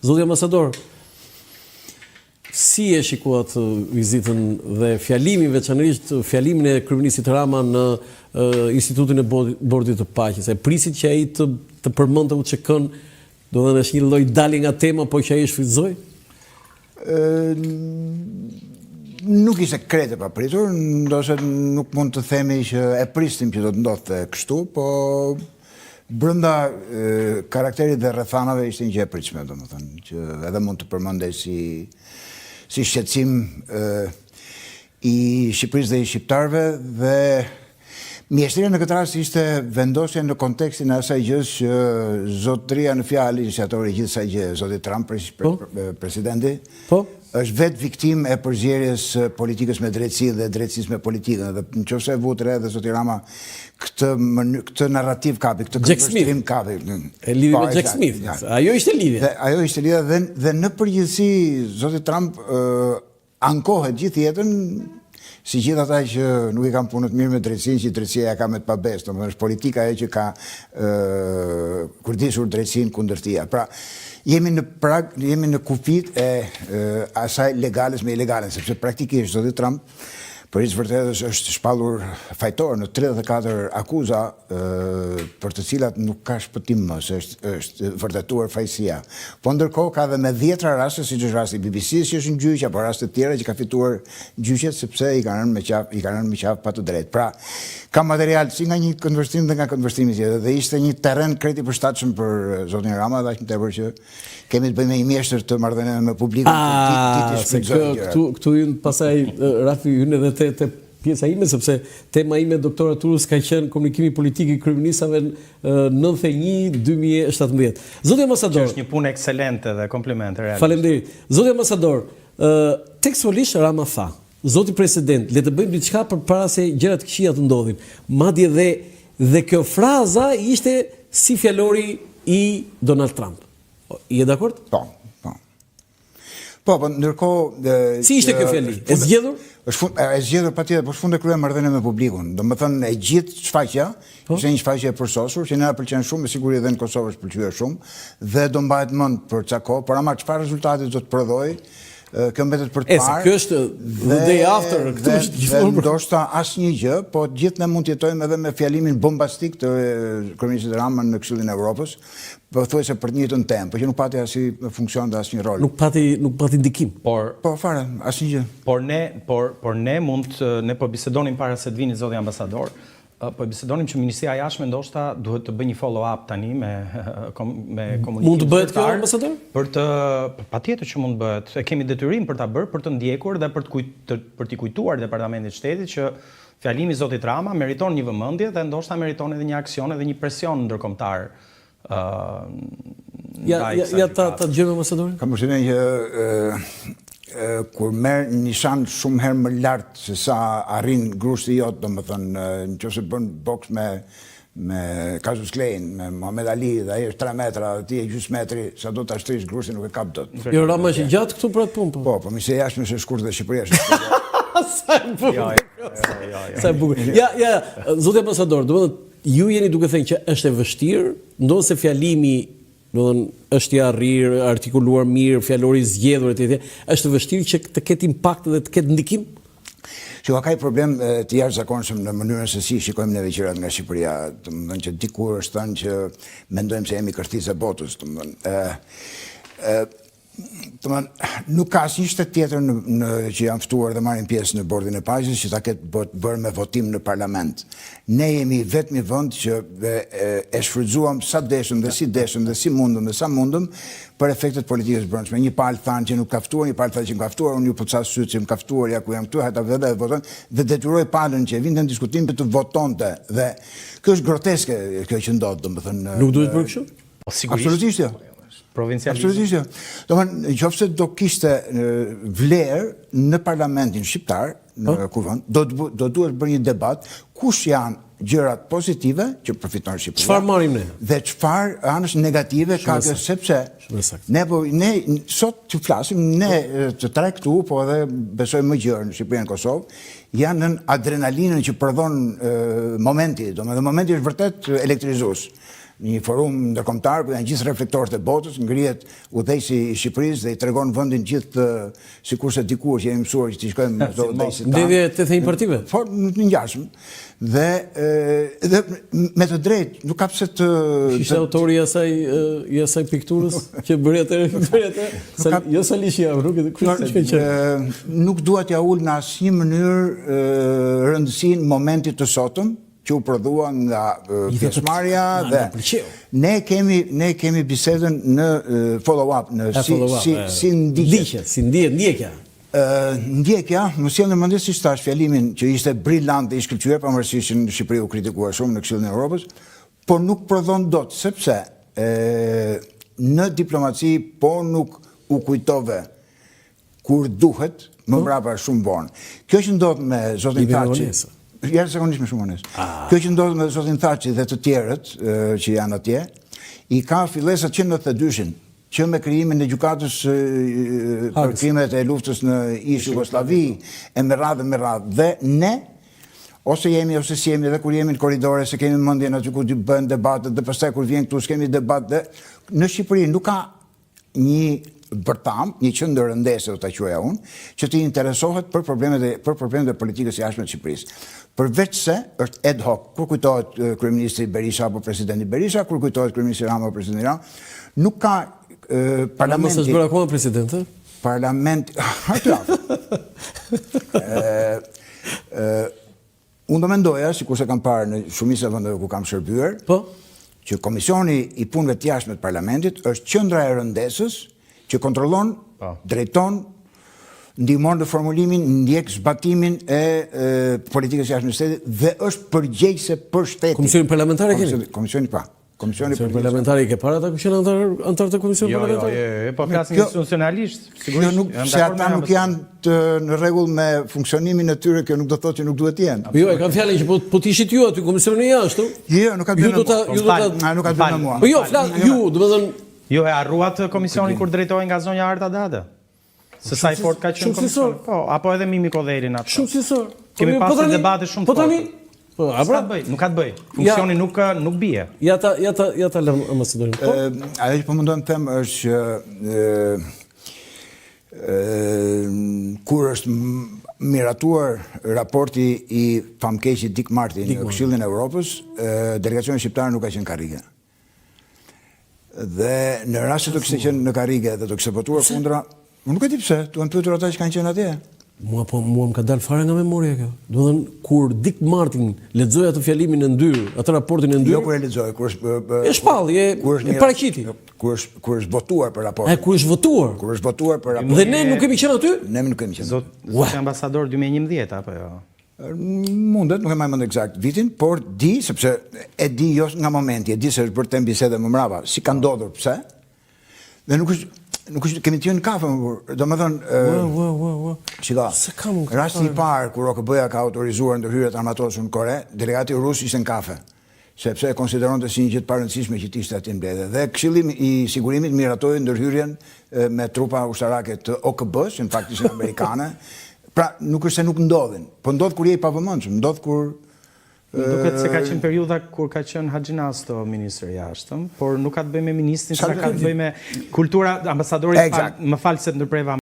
Zoti ambasador, si e shikuat vizitën dhe fjalimin, veçanërisht fjalimin e kryeministit Rama në Institutin e Bordit të Paqes? E prisit që ai të përmendte UÇK-n, do të thënë është një lloj dalje nga tema, po që ai shfrytëzoi? Nuk ishte krejt e papritur, ndoshta nuk mund të themi që e pristim që do të ndodhte kështu, po brenda karakterit dhe rrethanave ishte një gjë e pritshme, domethënë, që edhe mund të përmendej si shqetësim i Shqipërisë dhe i shqiptarëve, dhe mjeshtria në këtë rast ishte vendosja në kontekstin e asaj gjës që zotëria në fjalë, iniciatori i gjithë kësaj gjë, zoti Trump, presidenti, është vetë viktim e përzgjerjes politikës me drejtësi dhe drejtësisë me politikën. Dhe nëse e vutre edhe zoti Rama këtë narrativ kapi, këtë këndvështrim kapi. E lidhi me Jack Smith. Ajo ishte lidhja. Ajo ishte lidhja dhe në përgjithësi zoti Trump ankohet gjithë jetën, si gjithë ata që nuk i kanë punët mirë me drejtësinë, që drejtësia ja ka me të pabes, domethënë është politika ajo që ka kurdisur drejtësinë kundër tij. Pra, jemi në kufit e asaj legales me ilegalen, sepse praktikisht zoti Trump për hiç vërtetës është shpallur fajtor në 34 akuza për të cilat nuk ka shpëtim më, se është vërtetuar fajësia. Po ndërkohë ka edhe me 10 raste, siç është rasti i BBC-s që është në gjyq, apo raste të tjera që ka fituar gjyqet sepse i kanë rënë me qafë pa të drejtë. Pra, ka material si nga një këndvështrim dhe nga këndvështrimi tjetër, dhe ishte një terren krejt i përshtatshëm për zotin Rama, dhe aq më tepër që kemi të bëjmë një mjeshtër të marrëdhënieve me publikun. Këtu hyn pasaj Rafi hyn edhe te pjesa ime, sepse tema ime doktoraturës ka qenë komunikimi politik i kryeministrave 91-2017. Zoti ambasador, është një punë ekselente dhe komplimente realisht. Faleminderit. Zoti ambasador, tekstualisht Rama tha, zoti president, le të bëjmë diçka përpara se gjërat të këqija të ndodhin. Madje dhe kjo fraza ishte si fjalori i Donald Trump. Je dakord? Po, ndërkohë... Si ishte kjo fjali? E zgjedhur? E zgjedhur patjetër, por s'fund e krye marrëdhënie me publikun. Domethënë e gjithë shfaqja, ishte një shfaqje e përsosur, që na pëlqen shumë, me siguri edhe në Kosovë është pëlqyer shumë, dhe do mbahet mend për ca kohë, por ama çfarë rezultati do të prodhojë, kjo mbetet për të parë. Kjo është the day after, këtu është gjithmonë. Ndoshta asnjë gjë, po gjithë ne mund të jetojmë edhe me fjalimin bombastik të kryeministit Rama në Këshillin e Evropës, pothuajse për të njëjtën temë, por që nuk pati asnjë funksion dhe asnjë rol. Nuk pati ndikim. Po fare, asnjë gjë. Por ne po bisedonim para se të vini zoti ambasador. Po bisedonim që Ministria e Jashtme ndoshta duhet të bëjë një follow-up tani me komunikimin. Mund të bëhet kjo, ambasador? Patjetër që mund të bëhet. E kemi detyrim për ta bërë, për të ndjekur dhe për t'i kujtuar Departamentit të Shtetit që fjalimi i zotit Rama meriton një vëmendje dhe ndoshta meriton edhe një aksion edhe një presion ndërkombëtar. Ja ta dëgjojmë ambasadorin. Kam përshtypjen që kur merr nishan shumë herë më lart se sa arrin grushti jot, domethënë nëse bën boks me Cassius Clay, me Muhammad Ali, dhe ai është 3 metra, ti je gjysmë metri, sa do ta shtrish grushtin nuk e kap dot. Jo, Rama është gjatë këtu për atë punë. Po, Ministria e Jashtme është e shkurtër dhe Shqipëria është. Sa e bukur. Sa e bukur. Ja, zoti ambasador, domethënë ju jeni duke thënë që është e vështirë, ndonse fjalimi është i arrirë, artikuluar mirë, fjalori zgjedhur etj. Është vështirë që të ketë impakt dhe të ketë ndikim? Që ka problem të jashtëzakonshëm në mënyrën se si shikojmë neve gjërat nga Shqipëria, domethënë që dikur është thënë që mendojmë se jemi kërthisë e botës, nuk ka asnjë shtet tjetër që janë ftuar dhe marrin pjesë në Bordin e Paqes që ta ketë bërë me votim në parlament. Ne jemi vetmi vend që e shfrytzuam sa deshëm dhe si deshëm dhe si mundëm dhe sa mundëm për efektet politikës brendshme. Një palë thanë që nuk ka ftuar, një palë thanë që nuk ka ftuar, unë ju po ca syt që më ka ftuar, ja ku jam këtu, hajta vetë voton dhe detyroi palën që vinte në diskutim për të votonte. Dhe kjo është groteske kjo që ndodh, domethënë. Nuk duhet bërë kështu? Absolutisht jo. Absolutisht jo. Domethënë, nëse do kishte vlerë në parlamentin shqiptar, në kuvend, do duhet bërë një debat kush janë gjërat pozitive që përfiton Shqipëria. Çfarë marrim ne? Dhe çfarë anësh negative ka kjo, sepse ne sot që flasim, ne të tre këtu, po edhe besoj më gjërë në Shqipërinë e Kosovë, janë në adrenalinën që prodhon momenti, domethënë momenti është vërtet elektrizues. një forum ndërkombëtar ku janë gjithë reflektorët e botës, ngrihet udhëheqësi i Shqipërisë dhe i tregon vendin gjithë sikurse dikur që jemi mësuar që të shkojmë me ato udhëheqësit tanë. Mbledhje të thënë partive. Në ngjashëm. Dhe me të drejtë, nuk ka pse të Ishte autori i asaj pikturës që bëri atë, jo Salisha, nuk dua t'ja ul në asnjë mënyrë rëndësinë momentit të sotëm që u prodhua nga pjesëmarrja dhe ne kemi bisedën në follow-up, në si ndjekja. Ndjekja, më sjell në mendje siç thash fjalimin që ishte brillant dhe i shkëlqyer pavarësisht që në Shqipëri u kritikuar shumë në Këshillin e Evropës, por nuk prodhon dot, sepse në diplomaci po nuk u kujtove kur duhet, më mbrapa shumë vonë. Kjo që ndodh me zotin Thaçi, jashtëzakonisht me shumë onesë. Kjo që ndodh me zotin Thaçi dhe të tjerët që janë atje, i ka fillesat që në 92-shin, që me krijimin e gjykatës për krimet e luftës në ish Jugosllavi, e me radhë. Dhe ne, ose jemi ose si jemi, dhe kur jemi në korridore, se kemi mendjen aty ku bëhen debatet, dhe pastaj kur vjen këtu s'kemi debat, dhe në Shqipëri nuk ka një bërtam, një qendër rëndese do ta quaja unë, që të interesohet për problemet e politikës jashtme të Shqipërisë. Përveç se është ad hoc, kur kujtohet kryeministri Berisha apo presidenti Berisha, kur kujtohet kryeministri Rama apo presidenti Rama, nuk ka parlamenti... Mos është bërë akoma president, Parlamenti... Unë do mendoja, sikur se kam parë në shumicën e vendeve ku kam shërbyer, që Komisioni i Punëve të Jashtme të Parlamentit është qendra e rëndesës që kontrollon, drejton, ndihmon në formulimin, ndjek zbatimin e politikës jashtme të shtetit dhe është përgjegjëse për shtetin. Komisioni parlamentar e keni? Komisioni pa. Komisioni parlamentari ke para ata që janë antar të komisionit parlamentar? Jo, po flasim institucionalisht, sigurisht. Se ata nuk janë në rregull me funksionimin e tyre, kjo nuk do thotë që nuk duhet të jenë. Jo, e kam fjalën që po të ishit ju aty komisioni jashtë. Jo, nuk ka bërë nuk ka bërë me mua. Po jo, ju, domethënë jo e harruat komisionin kur drejtohej nga zonja Arta Dada. Se sa i fort ka qenë komisioni. Po, apo edhe Mimi Kodherin atë. Shumë sensor. Kemi pasur debate shumë të forta. Nuk ka të bëj. Funksioni nuk bie. Ja ta lëm ambasadorin. Ajo që po mundon të them është kur është miratuar raporti i famkeqit Dick Martin në Këshillin e Evropës, delegacioni shqiptar nuk ka qenë karrige. Dhe në rast se do kishte qenë në karrige dhe do kishte votuar kundra, unë nuk e di pse, duhen pyetur ata që kanë qenë atje. Mua më ka dalë fare nga memoria kjo. Do të thënë kur Dick Martin lexoi atë fjalimin e ndyrë, atë raportin e ndyrë. Jo kur e lexoi, kur është e shpalli, e paraqiti. Kur është votuar për raportin. Kur është votuar. Kur është votuar për raportin. Dhe ne nuk kemi qenë aty? Ne nuk kemi qenë. Zot ambasador 2011 apo jo? Mundet, nuk e mend eksakt vitin, por di sepse e di jo nga momenti, e di se është bërë tem bisede më mbrapa, si ka ndodhur, pse? Dhe nuk është kemi qenë në kafe, do më thënë, shika, rasti i parë, kur OKB-ja ka autorizuar ndërhyrjet armatosur në Kore, delegati rus ishte në kafe, sepse e konsideronte si një gjë të parëndësishme që të ishte aty mbledhur. Dhe Këshilli i Sigurimit miratoi ndërhyrjen me trupa ushtarake të OKB-s, që në fakt ishin amerikane. Pra, nuk është se nuk ndodhin, po ndodh kur je i pavëmendshëm, ndodh kur duket se ka qenë periudha kur ka qenë Haxhinasto ministri i jashtëm, por nuk ka të bëjë me ministrin, sa ka të bëjë me kultura ambasadorit. Më fal se ndërpreva